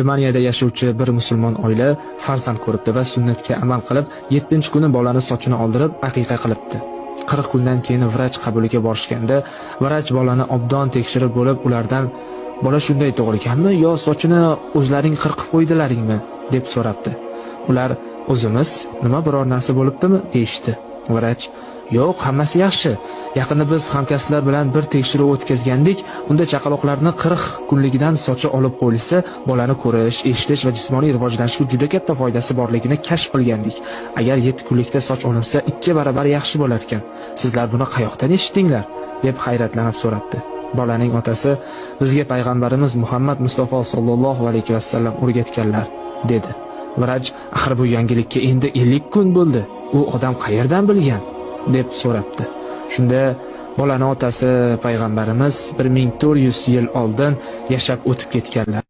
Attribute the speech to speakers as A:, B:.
A: Germaniyada yashovchi bir musulmon oila farzand ko'ribdi va sunnatga amal qilib, 7-kuni bolani sochini oldirib, aqiqa qilibdi. 40 kundan keyin vrach qabuliga borishganda, vrach bolani obdon tekshirib bo'lib, ulardan "Bola shunday tug'ilganmi yo sochini o'zlaring qirqib qo'ydilaringmi?" deb so'rabdi. Ular "O'zimiz, nima biror narsa bo'libdimi?" deyishdi. Vrach "Yo'q, hammasi yaxshi. Yaqinda biz hamkasblar bilan bir tekshiruv o'tkazgandik. Unda chaqaloqlarni 40 kunligidan sochi olib qo'yilsa, bolani ko'rish, eshitish va jismoniy rivojlanishga juda katta foydasi borligini kashf qilgandik. Agar 7 kunlikda soch olinsa, 2 barobar yaxshi bo'lar ekan. Sizlar buni qayoqdan eshitdinglar?" deb hayratlanib so'rabdi. Bolaning otasi "Bizga payg'ambarimiz Muhammad Mustafa sollallohu alayhi vasallam o'rgatganlar", dedi. Vrach "Axir bu yangilikka endi 50 kun bo'ldi. U odam qayerdan bilgan?" deb so'rabdi. Shunda bolani otasi payg'ambarimiz 1400 yil oldin yashab o'tib ketganlar.